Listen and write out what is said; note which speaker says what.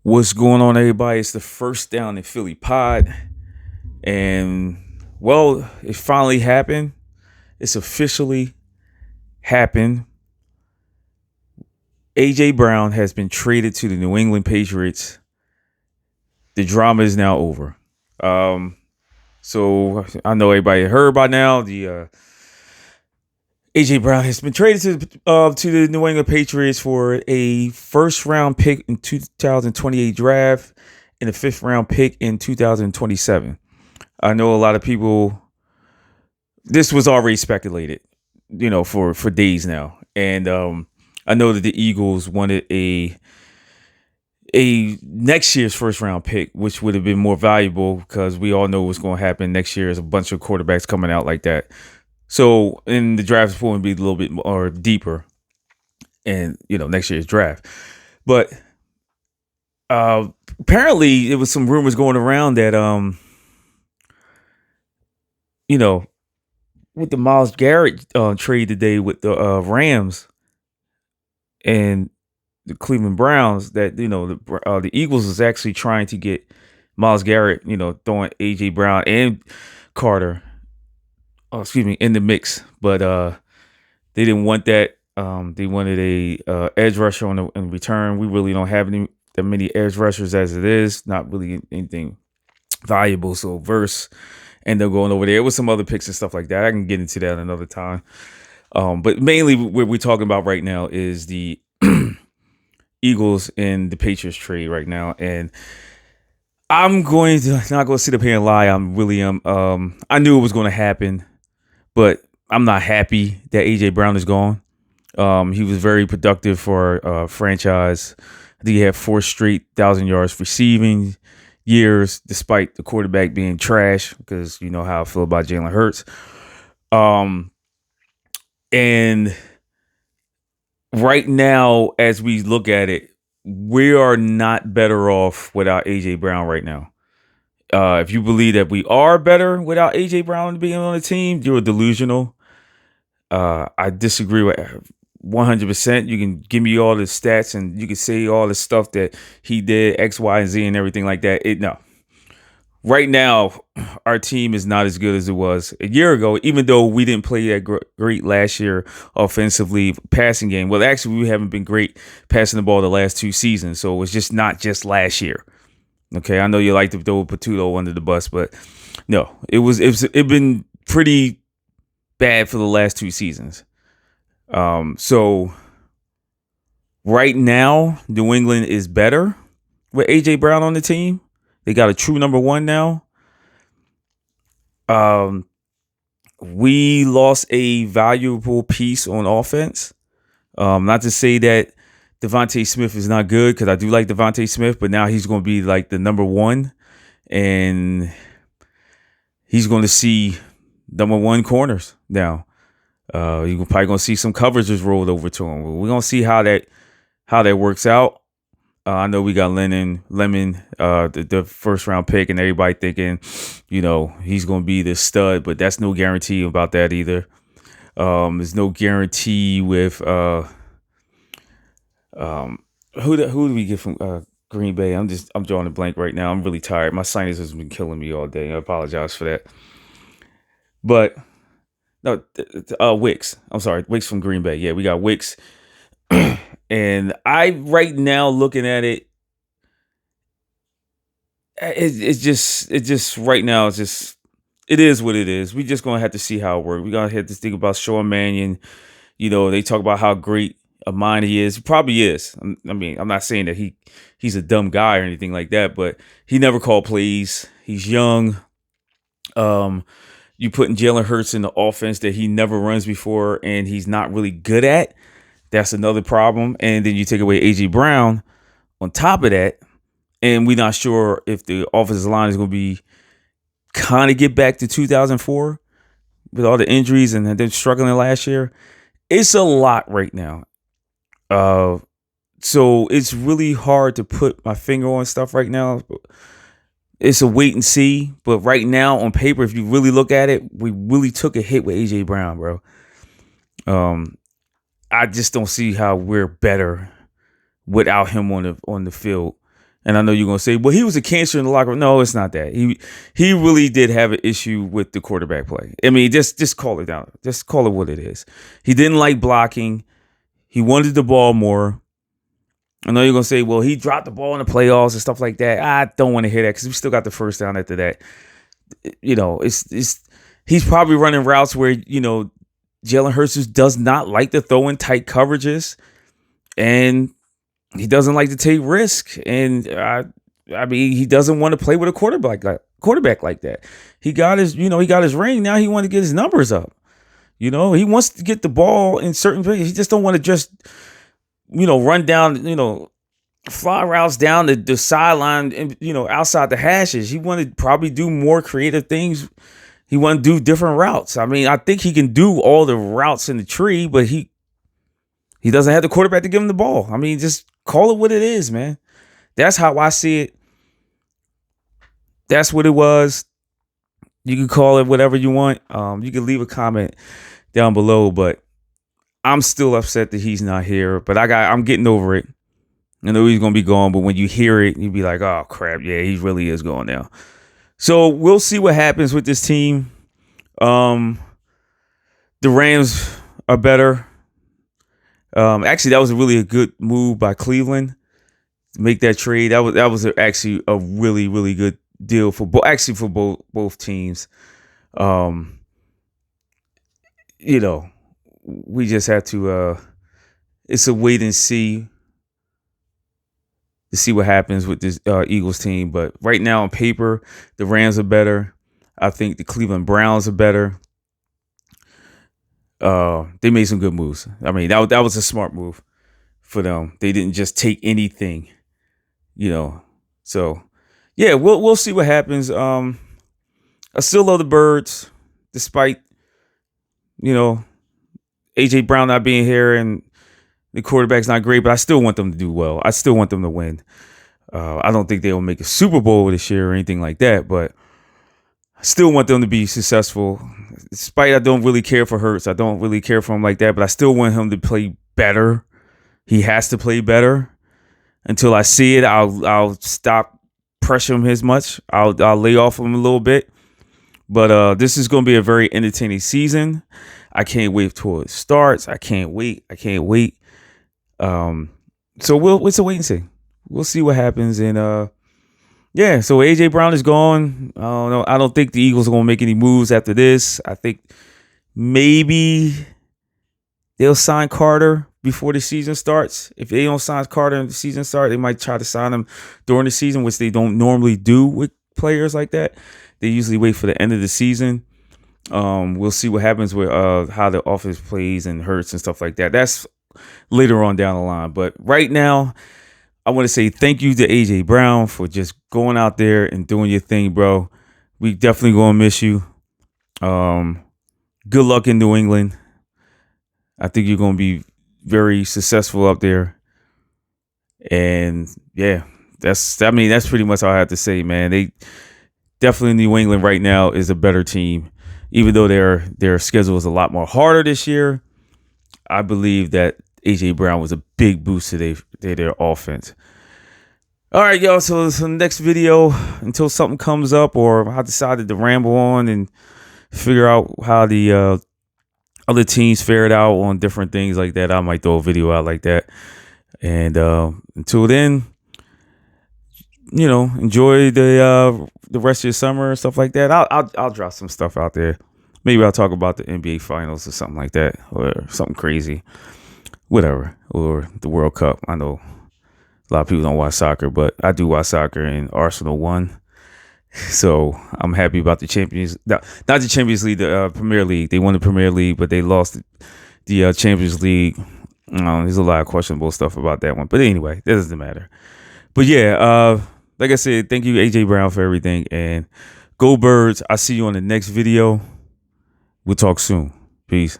Speaker 1: What's going on, everybody? It's the First Down in Philly pod. And, well, it finally happened. It's officially happened. A.J. Brown has been traded to the New England Patriots. The drama is now over. So I know everybody heard by now. The A.J. Brown has been traded to the New England Patriots for a first round pick in 2028 draft and a fifth round pick in 2027. I know a lot of people. This was already speculated, for days now, and I know that the Eagles wanted a next year's first round pick, which would have been more valuable because we all know what's going to happen next year. Is a bunch of quarterbacks coming out like that. So, in the draft is going to be a little bit more deeper, and next year's draft, but apparently, it was some rumors going around that you know with the Miles Garrett trade today with the Rams and the Cleveland Browns, that the Eagles is actually trying to get Miles Garrett, throwing AJ Brown and Carter, in the mix, but they didn't want that. They wanted a edge rusher in return. We really don't have that many edge rushers as it is. Not really anything valuable. So Verse ended up going over there with some other picks and stuff like that. I can get into that another time. But mainly what we're talking about right now is the Eagles and the Patriots trade right now. And I'm going to not going to sit up here and lie. I'm really I knew it was going to happen, but I'm not happy that AJ Brown is gone. He was very productive for franchise. I think he had 4 straight 1,000 yards receiving years, despite the quarterback being trash, because you know how I feel about Jalen Hurts. And right now, as we look at it, we are not better off without AJ Brown right now. If you believe that we are better without AJ Brown being on the team, you're delusional. I disagree with 100%. You can give me all the stats and you can say all the stuff that he did, X, Y, and Z, and everything like that. No. Right now, our team is not as good as it was a year ago, even though we didn't play that great last year offensively, passing game. Well, actually, we haven't been great passing the ball the last 2 seasons, so it's just not just last year. Okay, I know you like to throw Patuto under the bus, but no, it been pretty bad for the last 2 seasons. So right now, New England is better with AJ Brown on the team. They got a true number 1 now. We lost a valuable piece on offense. Not to say that Devontae Smith is not good, because I do like Devontae Smith, but now he's going to be like the number 1, and he's going to see number 1 corners now. You're probably going to see some coverages rolled over to him. We're going to see how that works out. I know we got Lemon, the first round pick, and everybody thinking, he's going to be the stud, but that's no guarantee about that either. There's no guarantee with who do we get from Green Bay? I'm drawing a blank right now. I'm really tired. My sinus has been killing me all day. I apologize for that. But no, Wicks. I'm sorry, Wicks from Green Bay. Yeah, we got Wicks. And I right now looking at it, it's just right now it's just it is what it is. We just gonna have to see how it works. We gotta have to think about Sean Mannion. They talk about how great a mind he is. He probably is. I mean, I'm not saying that he's a dumb guy or anything like that, but he never called plays. He's young. You putting Jalen Hurts in the offense that he never runs before and he's not really good at. That's another problem. And then you take away AJ Brown on top of that, and we're not sure if the offensive line is going to be kind of get back to 2004 with all the injuries and them struggling last year. It's a lot right now. So it's really hard to put my finger on stuff right now. It's a wait and see. But right now on paper, if you really look at it, we really took a hit with AJ Brown, bro. I just don't see how we're better without him on the field. And I know you're gonna say, well, he was a cancer in the locker room. No, it's not that. He really did have an issue with the quarterback play. I mean, just call it down. Just call it what it is. He didn't like blocking. He wanted the ball more. I know you're gonna say, well, he dropped the ball in the playoffs and stuff like that. I don't want to hear that because we still got the first down after that. It's he's probably running routes where Jalen Hurts does not like to throw in tight coverages, and he doesn't like to take risk. And I mean, he doesn't want to play with a quarterback like that. He got his ring. Now he wants to get his numbers up. He wants to get the ball in certain places. He just don't want to just run down, fly routes down the sideline and, outside the hashes. He wanted to probably do more creative things. He want to do different routes. I mean, I think he can do all the routes in the tree, but he doesn't have the quarterback to give him the ball. I mean, just call it what it is, man. That's how I see it. That's what it was. You can call it whatever you want. You can leave a comment down below, but I'm still upset that he's not here. But I'm getting over it. I know he's gonna be gone, but when you hear it, you'll be like, "Oh crap, yeah, he really is gone now." So we'll see what happens with this team. The Rams are better. Actually, that was really a good move by Cleveland to make that trade. That was actually a really, really good deal for both teams. We just have to. It's a wait and see to see what happens with this Eagles team. But right now, on paper, the Rams are better. I think the Cleveland Browns are better. They made some good moves. I mean, that was a smart move for them. They didn't just take anything, So, yeah, we'll see what happens. I still love the Birds, despite AJ Brown not being here and the quarterback's not great, but I still want them to do well. I still want them to win. I don't think they will make a Super Bowl this year or anything like that, but I still want them to be successful. Despite I don't really care for Hurts. I don't really care for him like that, but I still want him to play better. He has to play better. Until I see it, I'll stop pressuring him as much. I'll lay off him a little bit. But this is going to be a very entertaining season. I can't wait till it starts. I can't wait. So it's a wait and see. We'll see what happens. And so AJ Brown is gone. I don't know. I don't think the Eagles are gonna make any moves after this. I think maybe they'll sign Carter before the season starts. If they don't sign Carter and the season starts, they might try to sign him during the season, which they don't normally do with players like that. They usually wait for the end of the season. We'll see what happens with how the offense plays and Hurts and stuff like that. That's later on down the line. But right now, I want to say thank you to AJ Brown for just going out there and doing your thing, bro. We definitely gonna miss you. Good luck in New England. I think you're gonna be very successful up there. And yeah, that's pretty much all I have to say, man. They definitely, New England right now is a better team. Even though their schedule is a lot more harder this year, I believe that AJ Brown was a big boost to their offense. All right, y'all. So the next video, until something comes up or I decided to ramble on and figure out how the other teams fared out on different things like that, I might throw a video out like that. And until then, enjoy the rest of your summer and stuff like that. I'll drop some stuff out there. Maybe I'll talk about the NBA Finals or something like that, or something crazy, whatever, or the World Cup. I know a lot of people don't watch soccer, but I do watch soccer, and Arsenal won, so I'm happy about the not the Champions League, the Premier League. They won the Premier League, but they lost the Champions League. There's a lot of questionable stuff about that one, but anyway, that doesn't matter. But yeah, like I said, thank you, AJ Brown, for everything, and go Birds. I'll see you on the next video. We'll talk soon. Peace.